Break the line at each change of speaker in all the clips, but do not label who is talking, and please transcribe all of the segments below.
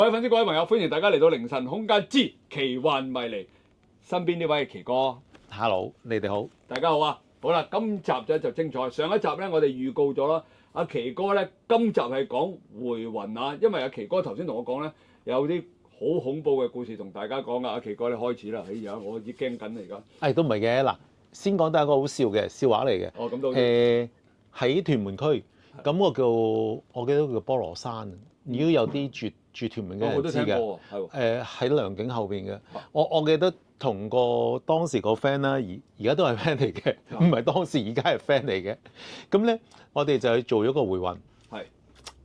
各位粉絲、各位朋友，歡迎大家嚟到凌晨空間之奇幻迷離。身邊呢位奇哥
，Hello，你哋好，
大家好啊！好啦，今集咧就精彩。上一集咧我哋預告咗啦，阿奇哥咧今集係講回魂啊，因為阿奇哥頭先同我講咧有啲好恐怖嘅故事同大家講噶。阿奇哥你開始啦，哎呀，我已經驚緊啦而家。
都唔係嘅嗱，先講都係一個好笑嘅笑話嚟嘅。
哦，咁都
喺屯門區，咁我記得叫菠蘿山。如果有啲住屯門嘅人知嘅，喺良景後邊嘅。我記得同個當時個 friend 啦，而家都係 friend 嚟嘅，唔係當時而家係 friend 嚟嘅。咁咧，我哋就去做咗個回魂。係。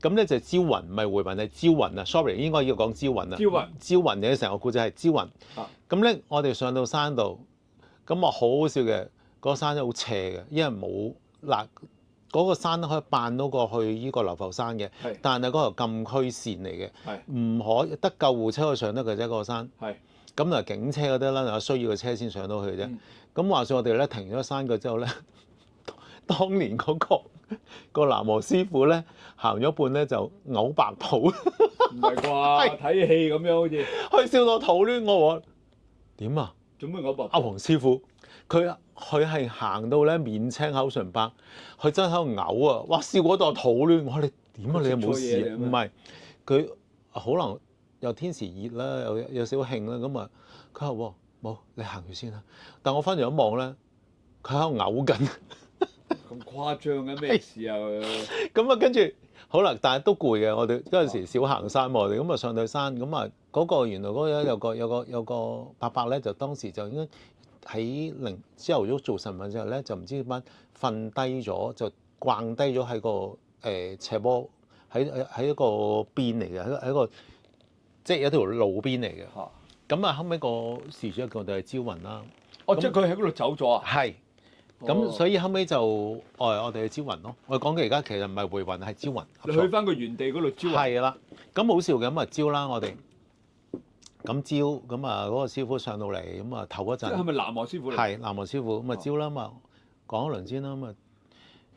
咁咧就招魂，唔係回魂係招魂啊 ！sorry， 應該要講招魂啊。招魂嘅成個故仔係招魂。咁咧，我哋上到山度，咁啊好好笑嘅，嗰個山都好斜嘅，因為冇嗱。嗰個山可以扮到過去依個流浮山嘅，但係嗰條禁區線嚟嘅，唔可以得救護車去上得嘅啫。嗰個山，咁就警車嗰啲啦，有需要嘅車先上到去啫。咁話說我哋咧停咗山腳之後咧，當年嗰個南無師傅咧行咗半咧就嘔白泡，唔
係啩？睇戲咁樣好似，
佢笑到肚攣。我話點啊？
做咩嘔白？
阿黃師傅佢係行到咧面青口唇白，佢真係喺度嘔啊！哇，笑嗰度肚攣。我話你點啊？你有冇事啊？唔係佢可能有天時熱啦，有少少興啦，咁啊佢話冇，你行住先啦。但我翻嚟一望咧，佢喺度嘔緊。
咁誇張嘅咩事啊？
咁啊跟住好啦，但係都攰嘅。我哋嗰陣時少行山喎，我哋咁啊上到山，咁啊嗰個原來嗰個有個伯伯咧，就當時就應該。喺朝頭早做晨運之後咧，就唔知點解瞓低咗，就慣低咗喺個斜坡，喺一個邊嚟嘅，喺一個即係有條路邊嚟嘅。咁啊後尾個事主叫我哋去招魂啦。
哦，即係佢喺嗰度走咗啊？
係。咁所以後尾就我哋去招魂咯。我講嘅而家其實唔係回魂，係招魂。
你去翻個原地嗰度招魂。
係啦。咁好笑嘅，咁啊招啦我哋。咁招咁啊嗰個師傅上到嚟咁啊頭嗰陣，即
係咪南無師傅嚟？
係南無師傅咁啊招啦，咁啊講一輪先啦，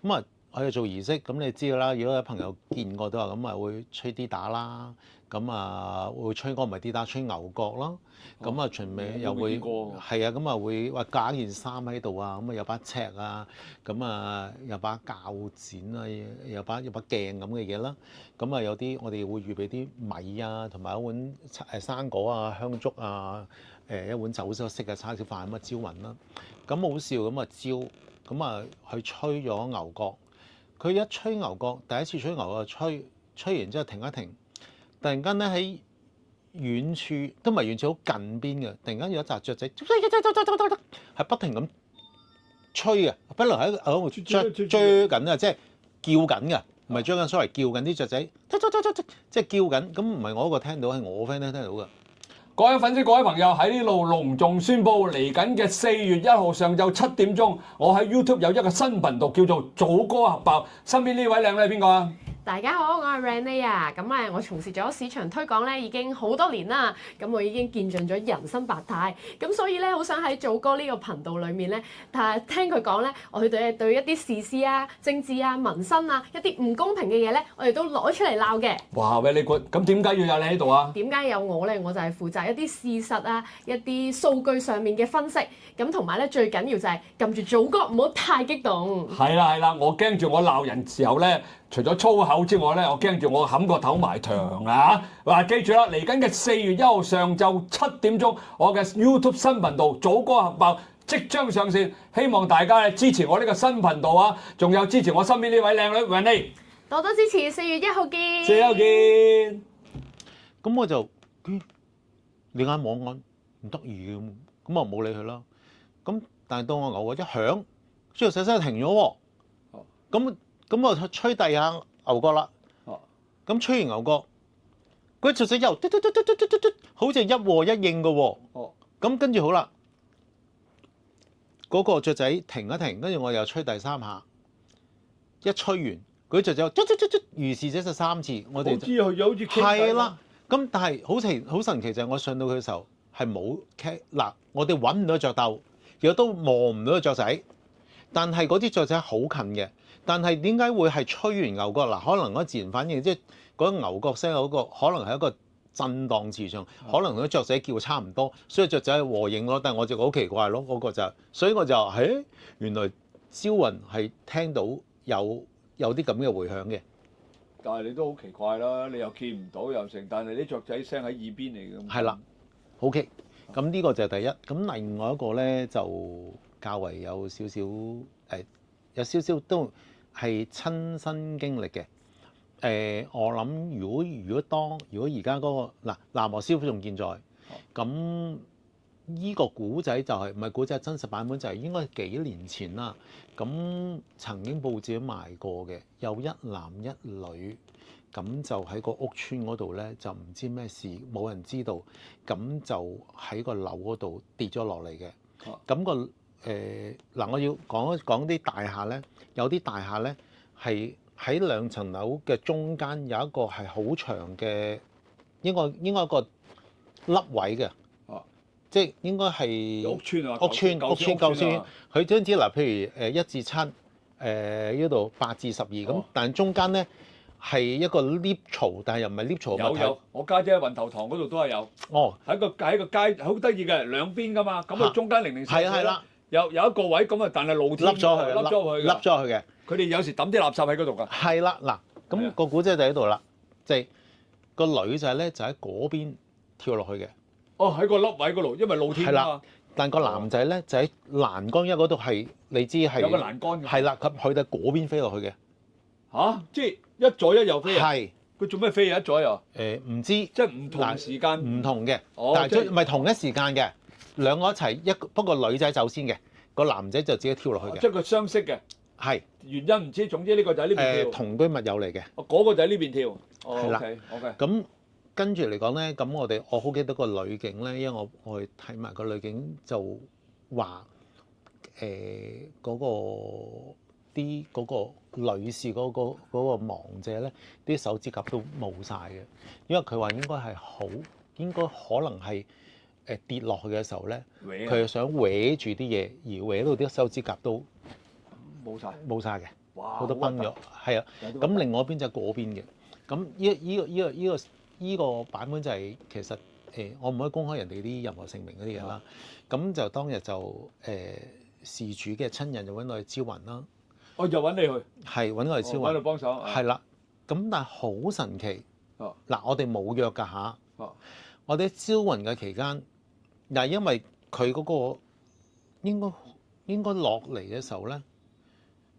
咁啊我哋做儀式，咁你知㗎啦。如果有朋友見過都話咁啊會吹啲打啦，咁啊會吹我唔係啲打，吹牛角咯。咁啊循尾又會係啊，咁啊會話架件衫喺度啊，咁啊有把尺啊，咁啊有把鉸剪啊，有把鏡咁嘅嘢啦。咁啊有啲我哋會預備啲米啊，同埋一碗生果啊、香燭啊，一碗酒色嘅叉燒飯咁啊招魂啦。咁好笑咁啊招，咁啊去吹咗牛角。佢一吹牛角，第一次吹牛角吹完之後停一停，突然間咧喺遠處都唔係遠處，好近邊嘅，突然間有一紮雀仔係不停咁吹嘅，不如喺度追緊啊，即係叫緊嘅，唔係追緊，sorry，叫緊啲雀仔，即係叫緊。咁唔係我一個聽到，係我 friend 都聽到嘅。
各位粉絲、各位朋友喺呢度隆重宣佈，嚟緊嘅4月1號上晝7點鐘，我喺 YouTube 有一個新頻道叫做祖哥核爆。身邊呢位靚女係邊個啊？
大家好，我係 Renee 啊，咁我從事咗市場推廣咧已經好多年啦，咁我已經見盡咗人生百態，咁所以咧好想喺祖哥呢個頻道裏面咧，聽佢講咧，我哋對一啲時事啊、政治啊、民生啊一啲唔公平嘅嘢咧，我哋都攞出嚟鬧嘅。
哇！喂，你咁點解要有你喺度啊？
點解有我咧？我就係負責一啲事實啊、一啲數據上面嘅分析，咁同埋咧最緊要就係撳住祖哥唔好太激動。
係啦，我驚住我鬧人時候咧。除咗粗口之外咧，我驚住我冚個頭埋牆啊！嗱，記住啦，嚟緊嘅4月1號上晝7點鐘，我嘅 YouTube 新頻道祖哥核爆即將上線，希望大家咧支持我呢個新頻道啊！仲有支持我身邊呢位靚女 Renee，
多多支持，4月1號見。
4月1號見。
咁我就你眼望眼唔得意嘅，咁我冇理佢啦。咁但係到我牛角一響，之後細細停咗喎。咁我吹第下牛角啦，咁吹完牛角，嗰雀仔又嘟，好似一和一應嘅喎。咁跟住好啦，嗰個雀仔停一停，跟住我又吹第3下，一吹完，嗰雀仔又如是者就3次，我哋
好似佢好似
係啦。咁但係好神奇就係我上到去嘅時候係冇嗱，我哋揾唔到雀竇，亦都望唔到個雀仔，但係嗰啲雀仔好近嘅。但係點解會係吹完牛角嗱？可能嗰自然反應，即係嗰牛角聲嗰個，可能係一個震盪磁場，可能同啲雀仔叫差唔多，所以雀仔係和應咯。但係我就好奇怪咯，嗰個就，所以我就原來招魂係聽到有啲咁嘅迴響嘅。
但係你都好奇怪啦，你又見唔到又成，但係啲雀仔聲喺耳邊嚟嘅。
係啦，OK，咁呢個就係第一。咁另外一個咧就較為有少少有少少都係親身經歷嘅。我諗如果而家嗰個南無師傅仲健在，咁依個古仔就係唔係古仔，真實版本就係應該幾年前啦。咁曾經報紙都賣過嘅，有一男一女，咁就喺個屋村嗰度咧，就唔知咩事，冇人知道，咁就喺個樓嗰度跌咗落嚟嘅。咁個我要講一講啲大廈咧，有啲大廈咧係喺兩層樓嘅中間有一個係好長嘅，應該一個凹位嘅。即係應該係
屋村啊，
屋村舊村，佢張紙嗱，譬如1至7，呢度8至12咁，但係中間咧係一個 lift 槽，但係又唔係 lift 槽物體。
有，我家姐喺運頭塘嗰度都係有。
哦，
喺個街好得意嘅，兩邊噶嘛，咁佢中間零碎碎啦，有一個位咁啊，但係露天
凹咗佢嘅。
佢哋有時抌啲垃圾喺嗰度㗎。
係啦，嗱，咁個古仔就喺度啦，即係個女仔咧就喺嗰邊跳落去嘅。
哦，喺個凹位嗰度，因為露天啊嘛。
但個男仔咧就喺欄杆，因為嗰度係你知係
有個欄杆嘅。
係啦，咁佢哋嗰邊飛落去嘅。
嚇！即係一左一右飛啊？
係。
佢做咩飛啊？一左一右？
唔知。
即係唔同時間。
唔同嘅。
哦。
但係唔係同一時間嘅，兩個一齊不過女仔走先嘅，個男仔就自己跳落去嘅。
即係佢相識嘅。係。原因唔知，總之呢個就喺呢邊跳。
同居密友嚟嘅。
嗰個就喺呢邊跳。
係啦。
OK。
咁。跟住嚟講咧，咁我好記得個女警咧，因為我去睇埋個女警就話嗰個女士嗰個亡者咧，啲手指甲都冇晒嘅，因為佢話應該可能係跌落去嘅時候咧，佢係想搲住啲嘢，而搲到啲手指甲都冇晒嘅，好多崩咗，係啊。咁另外一邊就係嗰邊嘅，咁依個版本就係其實我唔可以公開人哋啲任何姓名嗰啲嘢啦。咁就當日就事主嘅親人就揾我去招魂啦。
我就揾你去。係
揾我去招魂。
揾你幫手。
係啦。咁但係好神奇。嗱，我哋冇約㗎嚇。我哋招魂嘅期間，嗱，因為佢嗰個應該落嚟嘅時候咧，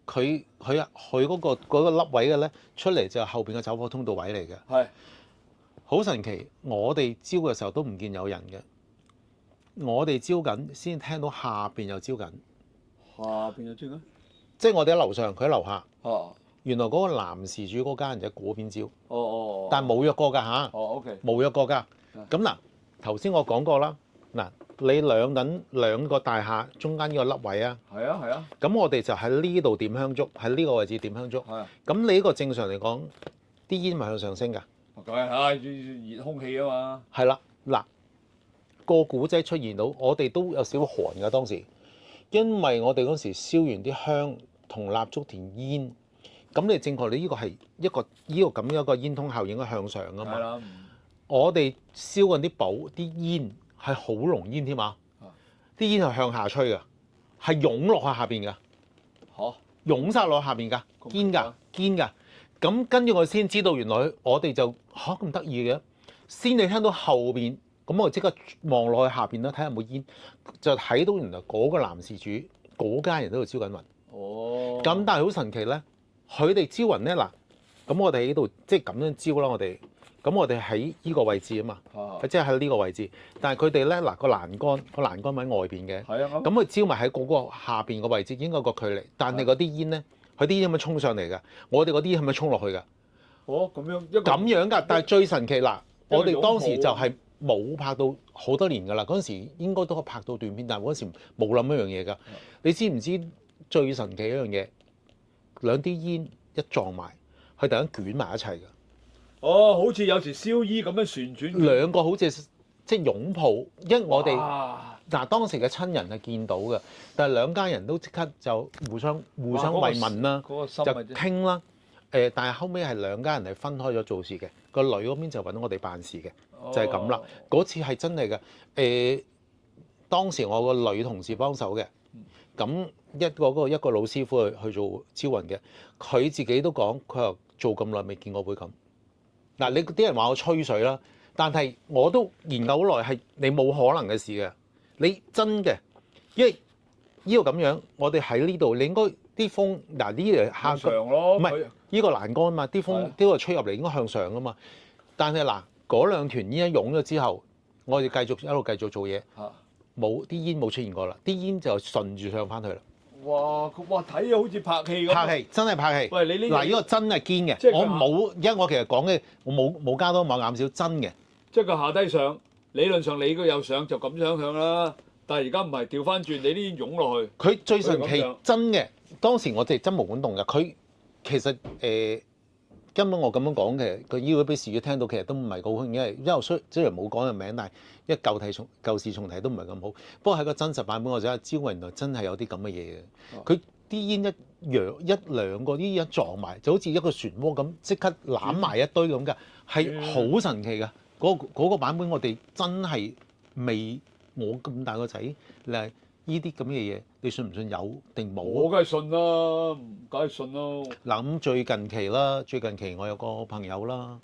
佢嗰個凹位嘅咧出嚟就係後邊嘅走火通道位嚟嘅。係。好神奇！我哋招嘅時候都唔見有人嘅，我哋招緊先聽到下邊有招緊。下邊有招緊？即係我哋喺樓上，佢喺樓下。原來嗰個男事主嗰家人就喺嗰邊招。但係冇約過㗎嚇。OK。冇約過㗎。咁嗱，頭先我講過啦。嗱，你兩個大廈中間呢個凹位啊。係啊。咁我哋就喺呢度點香燭，喺呢個位置點香燭。係。咁你呢個正常嚟講，啲煙咪向上升㗎。梗係熱空氣啊嘛。係啦，嗱，個古仔出現到，我哋都有少少寒㗎當時，因為我哋嗰時燒完啲香同蠟燭填煙，咁你正確你呢個係一個咁樣一個煙通效應該向上㗎嘛。係啦。我哋燒緊啲寶，啲煙係好濃煙添啊，啲煙係向下吹㗎，係湧落去下邊㗎。嚇！湧晒落去下邊㗎，堅㗎。咁跟住我先知道，原來我哋就咁得意嘅，先你聽到後邊，咁我即刻望落去下邊啦，睇下有冇煙，就睇到原來嗰個男事主嗰家人都喺度招緊魂。哦。咁但係好神奇咧，佢哋招魂咧嗱，咁我哋喺度即係咁樣招啦，我哋喺呢個位置啊嘛，即係喺呢個位置，但係佢哋咧嗱個欄杆喺外邊嘅，係啊，咁佢招埋喺嗰個下邊個位置，應該個距離，但係嗰啲煙咧。佢啲煙係咪衝上嚟㗎？我哋嗰啲係咪衝落去㗎？哦，咁樣㗎。但係最神奇嗱，我哋當時就係冇拍到好多年㗎啦。嗰陣時應該都可以拍到段片，但係嗰陣時冇諗一樣嘢㗎。你知唔知最神奇一樣嘢？兩啲煙一撞埋，佢突然間捲埋一齊㗎。哦，好似有時燒衣咁樣旋轉。兩個好似即係擁抱，因為我哋嗱當時嘅親人係見到嘅，但係兩家人都即刻就互相慰問啦，就傾啦。但係後尾係兩家人係分開咗做事嘅，個女嗰邊就揾我哋辦事嘅，就係咁啦。嗰次係真係嘅。當時我個女同事幫手嘅，咁一個老師傅去做招魂嘅，佢自己都講，佢話做咁耐未見過會咁。嗱，你啲人話我吹水啦，但係我都研究好耐，係你冇可能嘅事嘅，你真嘅，因為呢個咁樣，我哋喺呢度，你應該啲風嗱呢啲係
向上咯，
唔係呢個欄杆嘛，啲風都係吹入嚟應該向上噶嘛。但係嗱，嗰兩團煙一湧咗之後，我哋繼續做嘢，冇啲煙冇出現過啦，啲煙就順住上翻去啦。
哇！睇啊，好似拍戲咁。
拍戲真係拍戲。
喂，你呢？
嗱，呢個真係堅嘅，我冇，因為我其實講嘅我冇加多冇減少，真嘅。
即係佢下低上，理論上你個有上就咁樣向啦。但係而家唔係調翻轉，你啲煙湧落去。
佢最神奇真嘅，當時我哋真無管動嘅。佢其實根本我咁樣講嘅，個 UAB 如果聽到其實都唔係好興，因為雖然冇講個名，但係一舊事重提都唔係咁好。不過喺個真實版本，我就係招魂原來真係有啲咁嘅嘢嘅。佢啲煙一兩個啲煙撞埋，就好似一個漩渦咁，即刻攬埋一堆咁㗎，係好神奇㗎。嗰個版本我哋真係未，我咁大個仔，你係呢啲咁嘅嘢，你信唔信有定冇？
我梗係信啦，梗係信咯。
嗱咁最近期我有個朋友啦，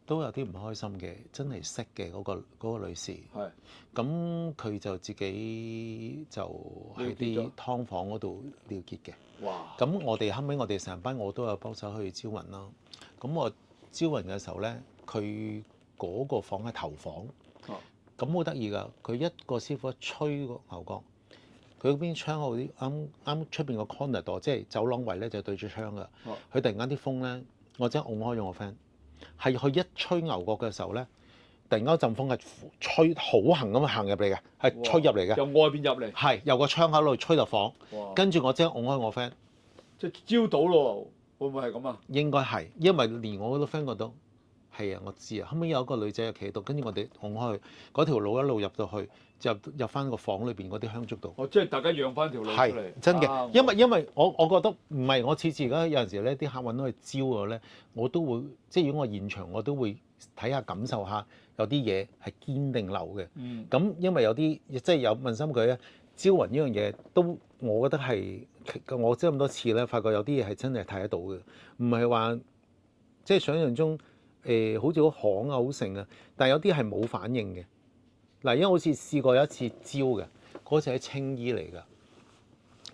都有啲唔開心嘅，真係識嘅嗰個女士。係。咁佢就自己就喺啲劏房嗰度了結嘅。哇！咁我哋後尾我哋成班我都有幫手去招魂啦。咁我招魂嘅時候咧，佢嗰個房係頭房。咁好得意㗎，佢一個師傅一吹個牛角，佢嗰邊窗嗰啲啱出邊個 corner 度，即係走廊位咧就對住窗㗎。佢突然間啲風咧，我真係拱開咗我 friend，係佢一吹牛角嘅時候咧，突然間陣風係吹好行咁行入嚟嘅，係吹入嚟嘅。
由外邊入嚟。係
由個窗口度吹入房，跟住我即刻拱開我 friend。
即係招到咯，會唔會係咁啊？
應該係，因為連我嗰個 friend 覺得。係啊，我知啊。後尾有一個女仔又企喺度，跟住我哋拱開去嗰條路一路入到去，就入翻個房裏邊嗰啲香燭度。
即係大家讓翻條路出嚟。
係真嘅，因為我覺得唔係我次而家有陣時咧，啲客揾到去招我咧，我都會即係如果我現場我都會睇下感受下，有啲嘢係堅定流嘅。咁因為有啲即係有問心佢咧，招魂呢樣嘢都我覺得係我知咁多次咧，發覺有啲嘢係真係睇得到嘅，唔係話即係想象中。好似好行啊，好盛啊，但係有啲係冇反應嘅。嗱，因為好似試過有一次招嘅，嗰次喺青衣嚟㗎。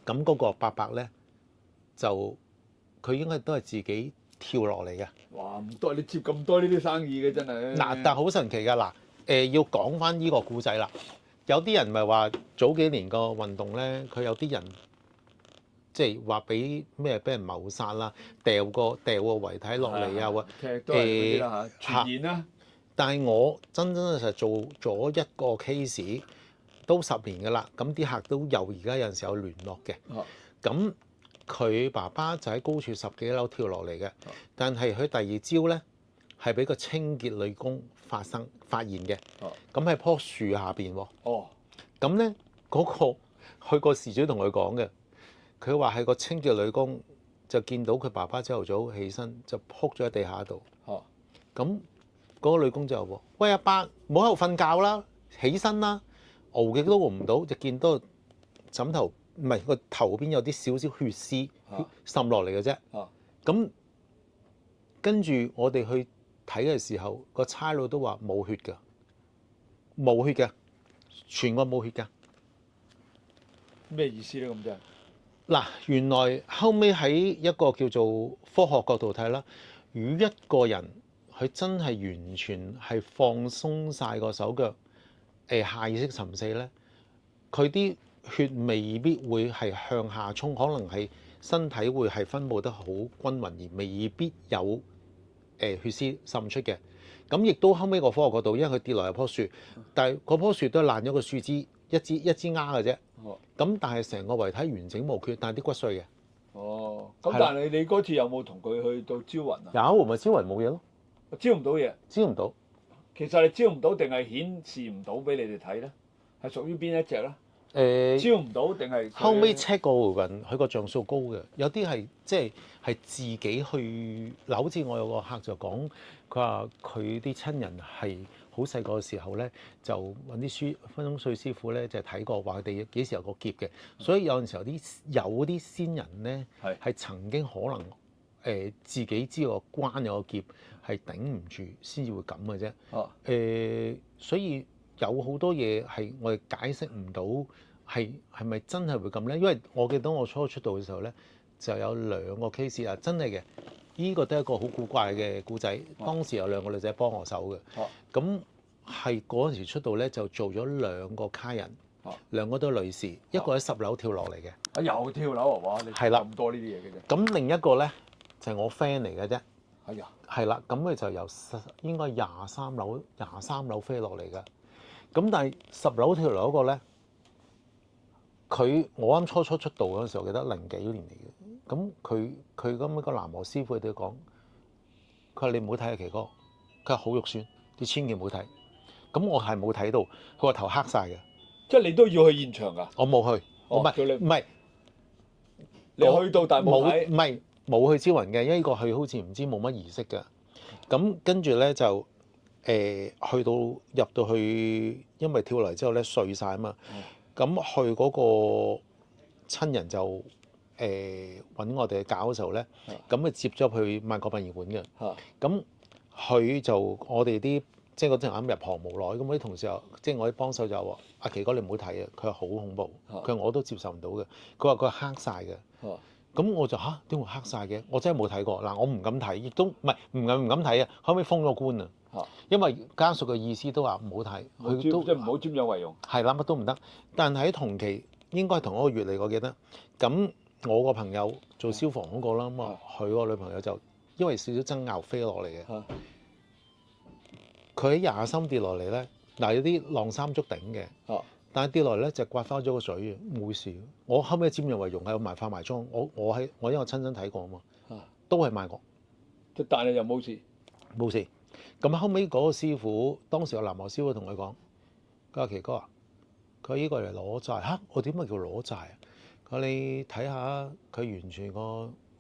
咁嗰個伯伯咧，就佢應該都係自己跳落嚟嘅。
哇！唔多，你接咁多呢啲生意嘅真係。
嗱，但係好神奇㗎。嗱，要講翻呢個故仔啦。有啲人咪話早幾年個運動咧，佢有啲人。即係話俾人謀殺啦，掉個遺體落嚟啊！或
其實都係嗰啲啦嚇，傳言啦。
但係我真實做咗一個 case 都10年㗎啦，咁啲客都而家有陣時有聯絡嘅。咁佢爸爸就喺高處10幾樓跳落嚟嘅，但係佢第二朝咧係俾個清潔女工發現嘅。咁喺樖樹下邊喎。咁咧佢個事主同佢講嘅。佢話係個清潔女工就見到佢爸爸朝頭早起身就仆咗喺地下度。咁嗰個女工就話：喂，阿伯，唔好喺度瞓覺啦，起身啦！熬極都熬唔到，就見到枕頭唔係個頭邊有啲少少血絲滲落嚟嘅啫。咁跟住我哋去睇嘅時候，個差佬都話冇血㗎，冇血嘅，全個冇血㗎。
咩意思咧？咁啫？
嗱，原來後尾喺一個叫做科學角度睇啦，如果一個人佢真係完全係放鬆晒個手腳，下意識沉睡咧，佢啲血未必會係向下衝，可能係身體會係分佈得好均勻，而未必有血絲滲出嘅。咁亦都後尾個科學角度，因為佢跌落入棵樹，但係嗰棵樹都係爛咗個樹枝一支丫嘅啫。咁但係成個遺體完整無缺，但係啲骨碎嘅。
咁但係你嗰次有冇同佢去到招魂啊？
有，咪招魂冇嘢咯。
招唔到嘢。招唔到。其實你招唔到定係顯示唔到俾你哋睇咧？係屬於邊一隻咧？招唔到定係
後尾 check 過回運，佢個像素高嘅，有啲係即係自己去嗱，好似我有個客就講，佢話佢啲親人係好細個嘅時候咧，就揾啲風水師傅咧就睇過，話佢哋幾時有個劫嘅，所以有陣時候有啲先人咧係曾經可能自己知個關有個劫係頂唔住，先至會咁嘅啫。所以有好多嘢係我哋解釋唔到，係咪真係會咁咧？因為我記得我初出道嘅時候咧，就有2個 case 啊，真係嘅。呢個都係一個好古怪嘅故仔。當時有2個女仔幫我手嘅，咁係嗰陣時出道咧就做咗2個卡人，2個都係女士，一個喺10樓跳落嚟嘅。
又跳樓啊！哇！你咁多呢啲嘢嘅啫。
咁另一個咧就係我 friend 嚟嘅啫。
係啊。
係啦，咁佢就由應該23樓飛落嚟嘅。咁但係10樓跳樓嗰個咧，我啱初出道嗰陣時候，我記得零幾年嚟嘅。咁佢咁個南無師傅都講，佢話你唔好睇啊，奇哥，佢話好肉酸，你千祈唔好睇。咁我係冇睇到，佢個頭黑晒嘅。
即係你都要去現場㗎？
我冇去，唔係
你去到但係冇睇，
唔係冇去招魂嘅，因為呢個佢好似唔知冇乜儀式㗎。咁跟住咧就去到入到去，因為跳落嚟之後咧碎晒啊嘛。咁去嗰個親人就揾我哋搞嘅時候咧，咁接咗去萬國殯儀館嘅。咁佢就我哋啲即係嗰陣啱入行無耐，咁啲同事又即係我啲幫手就話：阿奇哥你唔好睇啊！佢話好恐怖，佢話我都接受唔到嘅。佢話佢黑晒嘅。咁我就點會黑晒嘅？我真係冇睇過嗱，我唔敢睇，亦都唔敢睇啊！後尾封咗官啊，因為家屬嘅意思都話唔好睇，佢都
即係唔好瞻仰遺容。
係啦，乜都唔得。但係喺同期應該係同一個月嚟，我記得。咁我個朋友做消防嗰個啦，咁啊佢個女朋友就因為少少爭拗飛落嚟嘅。佢喺23跌落嚟咧，嗱有啲晾衫竹頂嘅。但係跌落嚟咧就刮花咗個水嘅，冇事。我後尾瞻仰遺容係有化埋妝，我因為我親身睇過啊嘛，都係賣過。
但係又冇事，
冇事。咁後尾嗰個師傅，當時個南無師傅同佢講：佢話奇哥啊，佢依個嚟攞債嚇，我點解叫攞債啊？佢話你睇下，佢完全個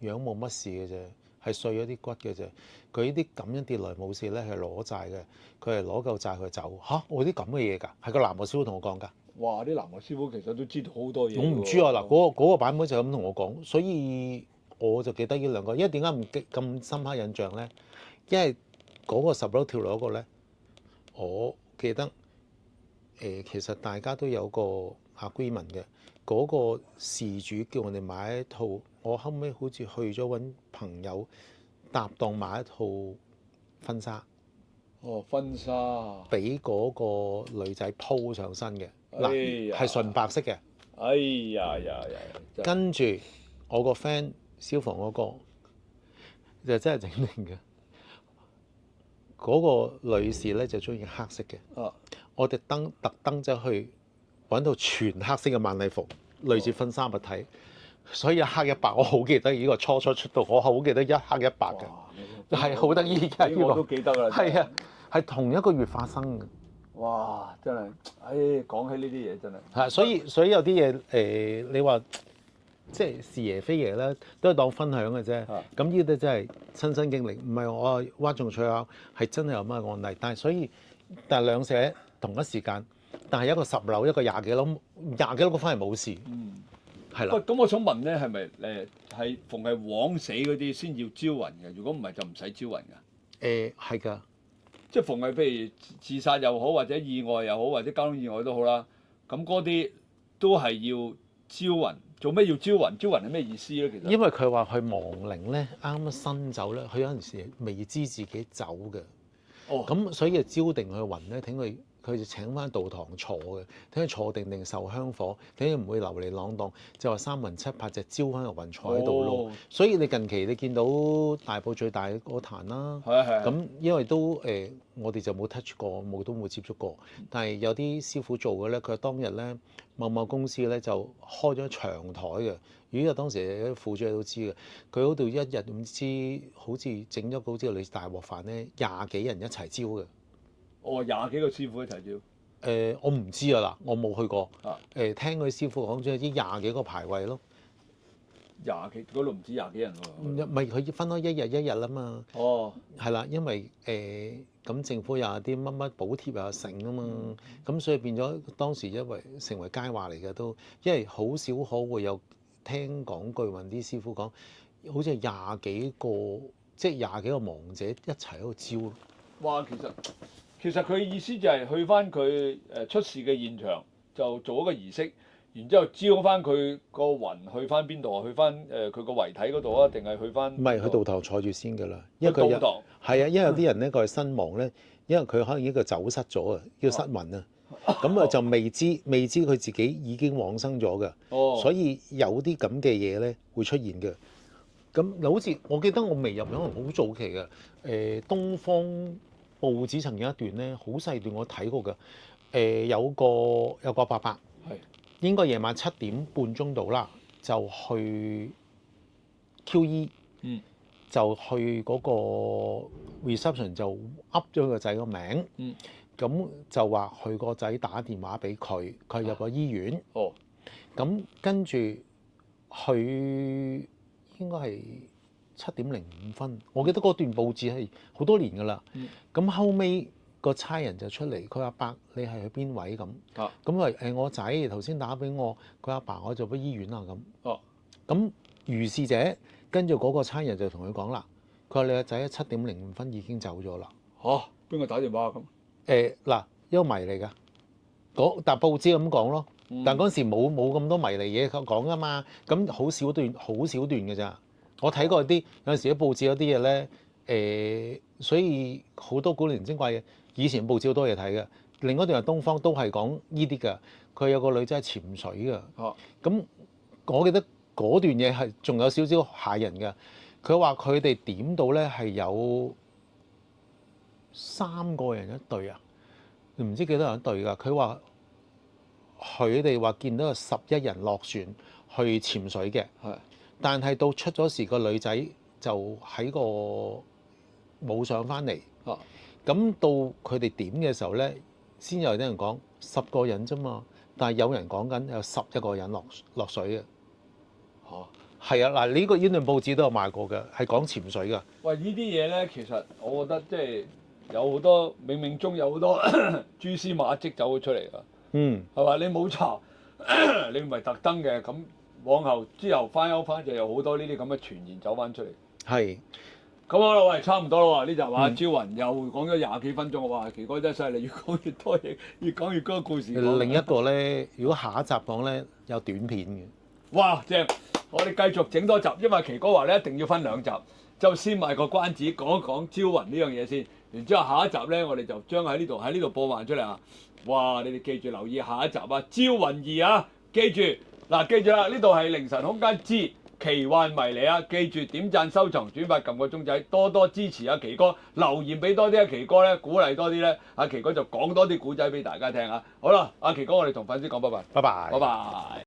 樣冇乜事嘅啫，係碎咗啲骨嘅啫。佢呢啲咁樣跌落嚟冇事咧，係攞債嘅，佢係攞夠債佢走嚇。我啲咁嘅嘢㗎，係個南無師傅同我講㗎。
哇！啲南無師傅其實都知道好多嘢。
我唔知啊，嗱嗰個版本就咁同我講，所以我就記得呢2個。因為點解唔咁深刻印象咧？因為嗰個10樓跳樓嗰個咧，我記得其實大家都有個 agreement 嘅。嗰個事主叫我哋買一套，我後尾好似去咗揾朋友搭檔買一套婚紗。
婚紗
俾嗰個女仔鋪上身嘅。嗱，係純白色嘅。
哎呀！
跟住我個 friend 消防嗰個就真係整定嘅。嗰個女士咧就中意黑色嘅。我哋特登走去揾到全黑色嘅晚禮服，類似婚紗物體，所以一黑一白。我好記得呢個初出道，我好記得一黑一白嘅，係好得意嘅。呢個
我都記得啦。
係啊，係同一個月發生嘅。
哇！真係，講起呢啲嘢真係。
係，所以有啲嘢你話即係是爺非爺咧，都係當分享嘅啫。咁呢啲真係親身經歷，唔係我嘩眾取巧，係真係有乜案例。但係兩者同一時間，但係一個10樓，一個20幾樓，20幾樓反而冇事。係啦。
喂，咁我想問咧，係咪係逢係枉死嗰啲先要招魂嘅？如果唔係就唔使招魂㗎？
係㗎。
即係逢係譬如自殺又好，或者意外又好，或者交通意外都好啦，咁嗰啲都係要招魂。做咩要招魂？招魂係咩意思咧？其實
因為佢話佢亡靈咧，啱啱新走咧，佢有陣時未知自己走嘅。咁所以就招定佢魂咧，等佢就請翻道堂坐嘅，等佢坐定受香火，等佢唔會流離浪蕩，就話3魂7魄就招翻個魂坐喺度咯。所以你近期你見到大埔最大嗰壇啦，咁因為都我哋就冇 touch 過，都冇接觸過，但係有啲師傅做嘅咧，佢當日咧某某公司咧就開咗長台嘅。如果當時啲副主都知嘅，佢嗰度一日唔知好似整咗好似類似大鑊飯咧，20幾人一齊招嘅。
20幾個師傅一齊招。
我唔知啊嗱，我冇去過。
啊
聽佢師傅講，即係啲廿幾個牌位咯。
廿幾嗰度唔止廿幾人喎。
唔係佢分開一日啦嘛。
哦，
係啦，因為咁政府又有啲乜乜補貼又有成啊嘛，咁所以變咗當時因為成為佳話嚟嘅都，因為好少可會有聽講據聞啲師傅講，好似係廿幾個，即係廿幾個亡者一齊喺度招咯。
哇，其實佢意思就係去翻佢出事嘅現場，就做一個儀式，然之後招翻佢個魂去翻邊度啊？去翻佢個遺體嗰度啊？定係去翻？
唔係，去道堂坐住先㗎啦，因為佢有
去道堂。
係啊，因為有啲人咧佢係身亡咧，因為佢可能呢個走失咗啊，叫失魂啊，咁啊就未知佢自己已經往生咗㗎，
哦，
所以有啲咁嘅嘢咧會出現嘅。咁好似我記得我未入可能好早期嘅，東方報紙曾經一段咧好細段我睇過嘅，有個伯伯
係
應該夜晚7點半度啦，就去 QE。就去嗰個 reception 就噏咗個仔個名，咁就話佢個仔打電話俾佢，佢入咗醫院。
哦，
咁跟住佢應該係7:05，我記得嗰段報紙係好多年㗎啦。咁後尾個差人就出嚟，佢話伯你係去邊位咁？咁話我仔頭先打俾我，佢阿爸我就去醫院啦咁。
哦，
咁如是者。跟住嗰個差人就同佢講啦，佢話你個仔7:05已經走咗啦。
嚇，邊個打電話咁？
嗱，一個謎嚟㗎。但報紙咁講咯，但嗰陣時冇咁多迷離嘢講㗎嘛。咁好少段㗎咋。我睇過啲有陣時啲報紙有啲嘢咧，所以好多古靈精怪嘅。以前報紙好多嘢睇嘅。另一段係東方都係講呢啲㗎。佢有個女仔係潛水㗎。咁我記得。嗰段嘢係仲有少少嚇人嘅，佢話佢哋點到咧係有3個人一隊啊，唔知幾多人一隊㗎。佢話佢哋話見到有11人落船去潛水嘅，但係到出咗事個女仔就喺個冇上翻嚟。咁到佢哋點嘅時候咧，先有啲人講10個人啫嘛，但係有人講緊有11個人落水嘅。係啊，嗱呢段報紙都有賣過嘅，係講潛水㗎。
喂，呢啲嘢咧，其實我覺得即係有好多冥冥中有好多蛛絲馬跡走咗出嚟㗎。係嘛？你冇查，你唔係特登嘅，咁往後之後翻就有好多呢啲咁嘅傳言走翻出嚟。
係。
咁好啦，喂，差唔多啦喎，呢集話招魂又講咗廿幾分鐘，哇，奇哥真係犀利，越講越多嘢，越講越多故事。
另一個咧，如果下一集講咧，有短片嘅。
哇，正！我哋繼續整多集，因為奇哥話咧一定要分2集，就先賣個關子，講一講招魂呢樣嘢先。然之後下一集咧，我哋就將喺呢度播放出嚟啊！哇，你哋記住留意下一集啊，招魂2啊，記住嗱，記住啦，呢度係凌晨空間之奇幻迷離啊！記住點讚、收藏、轉發、撳個鐘仔，多多支持阿奇哥，留言俾多啲阿奇哥咧，鼓勵多啲咧，阿奇哥就講多啲古仔俾大家聽啊！好啦，阿奇哥，我哋同粉絲講拜拜，
拜拜，
拜拜。